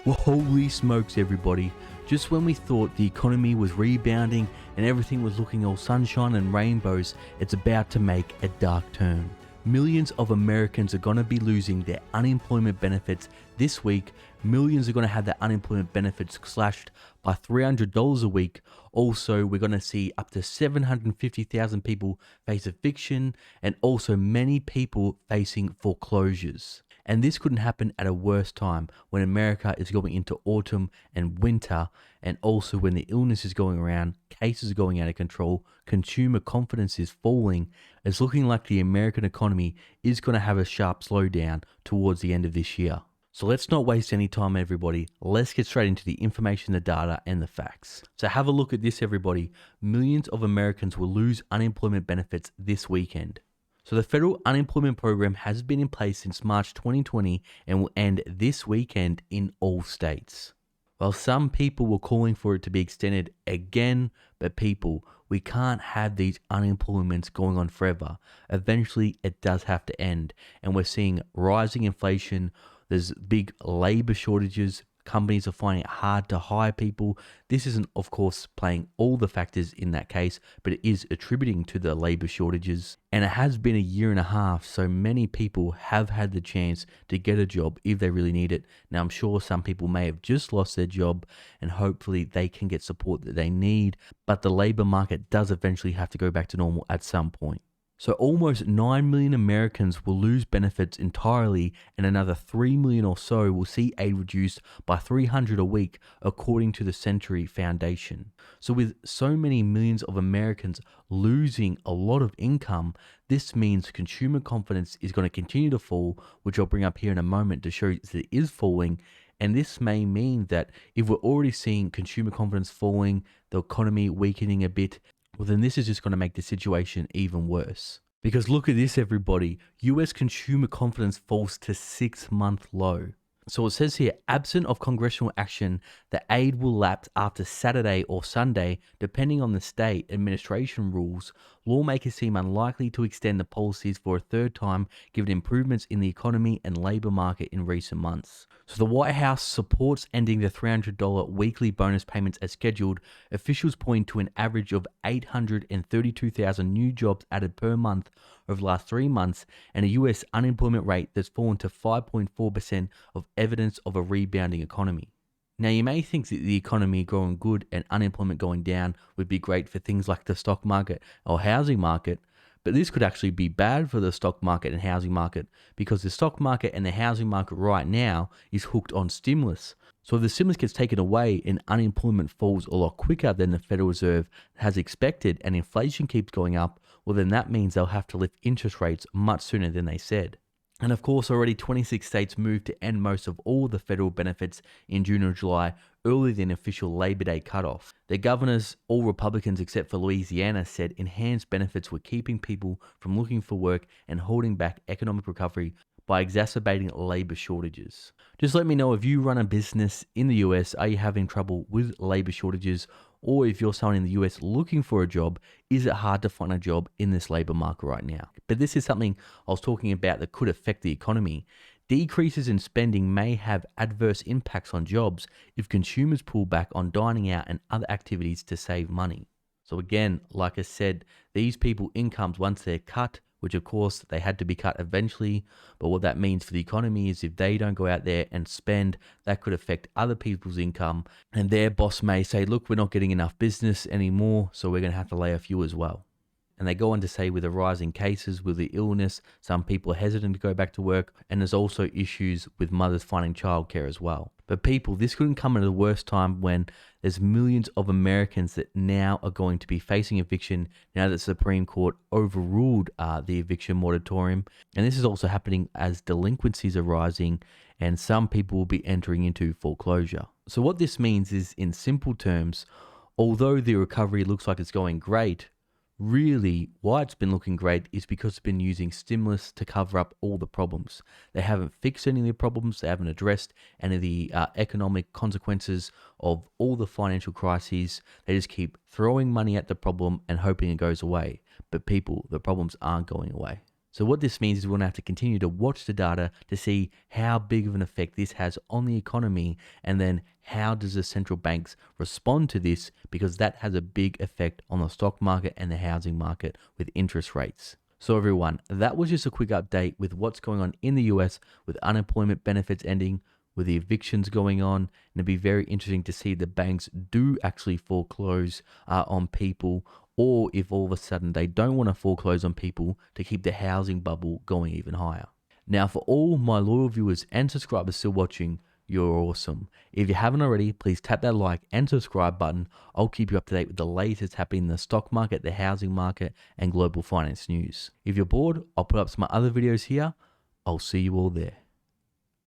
Well, holy smokes, everybody. Just when we thought the economy was rebounding and everything was looking all sunshine and rainbows, it's about to make a dark turn. Millions of Americans are going to be losing their unemployment benefits this week. Millions are going to have their unemployment benefits slashed by $300 a week. Also, we're going to see up to 750,000 people face eviction and also many people facing foreclosures. And this couldn't happen at a worse time when America is going into autumn and winter, and also when the illness is going around, cases are going out of control, consumer confidence is falling. It's looking like the American economy is going to have a sharp slowdown towards the end of this year. So let's not waste any time, everybody. Let's get straight into the information, the data, and the facts. So have a look at this, everybody. Millions of Americans will lose unemployment benefits this weekend. So the federal unemployment program has been in place since March 2020 and will end this weekend in all states. While some people were calling for it to be extended again, but people, we can't have these unemployments going on forever. Eventually, it does have to end, and we're seeing rising inflation. There's big labor shortages. Companies are finding it hard to hire people. This isn't, of course, playing all the factors in that case, but it is attributing to the labor shortages. And it has been a year and a half, so many people have had the chance to get a job if they really need it. Now, I'm sure some people may have just lost their job, and hopefully they can get support that they need, but the labor market does eventually have to go back to normal at some point. So almost 9 million Americans will lose benefits entirely, and another 3 million or so will see aid reduced by $300 a week, according to the Century Foundation. So with so many millions of Americans losing a lot of income, this means consumer confidence is going to continue to fall, which I'll bring up here in a moment to show that it is falling. And this may mean that if we're already seeing consumer confidence falling, the economy weakening a bit, well, then this is just going to make the situation even worse. Because look at this, everybody. US consumer confidence falls to 6-month low. So it says here, absent of congressional action, the aid will lapse after Saturday or Sunday, depending on the state administration rules. Lawmakers seem unlikely to extend the policies for a third time, given improvements in the economy and labor market in recent months. So the White House supports ending the $300 weekly bonus payments as scheduled. Officials point to an average of 832,000 new jobs added per month over the last 3 months, and a US unemployment rate that's fallen to 5.4% of evidence of a rebounding economy. Now, you may think that the economy growing good and unemployment going down would be great for things like the stock market or housing market, but this could actually be bad for the stock market and housing market, because the stock market and the housing market right now is hooked on stimulus. So if the stimulus gets taken away and unemployment falls a lot quicker than the Federal Reserve has expected and inflation keeps going up, well, then that means they'll have to lift interest rates much sooner than they said. And of course, already 26 states moved to end most of all the federal benefits in June or July, earlier than official Labor Day cutoff. The governors, all Republicans except for Louisiana, said enhanced benefits were keeping people from looking for work and holding back economic recovery by exacerbating labor shortages. Just let me know if you run a business in the US, are you having trouble with labor shortages? Or if you're someone in the US looking for a job, is it hard to find a job in this labor market right now? But this is something I was talking about that could affect the economy. Decreases in spending may have adverse impacts on jobs if consumers pull back on dining out and other activities to save money. So again, like I said, these people's incomes, once they're cut, which of course they had to be cut eventually, but what that means for the economy is if they don't go out there and spend, that could affect other people's income, and their boss may say, look, we're not getting enough business anymore, so we're going to have to lay off you as well. And they go on to say with the rising cases, with the illness, some people are hesitant to go back to work, and there's also issues with mothers finding childcare as well. But people, this couldn't come at a worse time when there's millions of Americans that now are going to be facing eviction now that the Supreme Court overruled the eviction moratorium. And this is also happening as delinquencies are rising and some people will be entering into foreclosure. So what this means is, in simple terms, although the recovery looks like it's going great, really, why it's been looking great is because it's been using stimulus to cover up all the problems. They haven't fixed any of the problems. They haven't addressed any of the economic consequences of all the financial crises. They just keep throwing money at the problem and hoping it goes away. But people, the problems aren't going away. So what this means is we're going to have to continue to watch the data to see how big of an effect this has on the economy, and then how does the central banks respond to this, because that has a big effect on the stock market and the housing market with interest rates. So everyone, that was just a quick update with what's going on in the US with unemployment benefits ending, with the evictions going on, and it'd be very interesting to see if the banks do actually foreclose on people, or if all of a sudden they don't want to foreclose on people to keep the housing bubble going even higher. Now, for all my loyal viewers and subscribers still watching, you're awesome. If you haven't already, please tap that like and subscribe button. I'll keep you up to date with the latest happening in the stock market, the housing market, and global finance news. If you're bored, I'll put up some other videos here. I'll see you all there.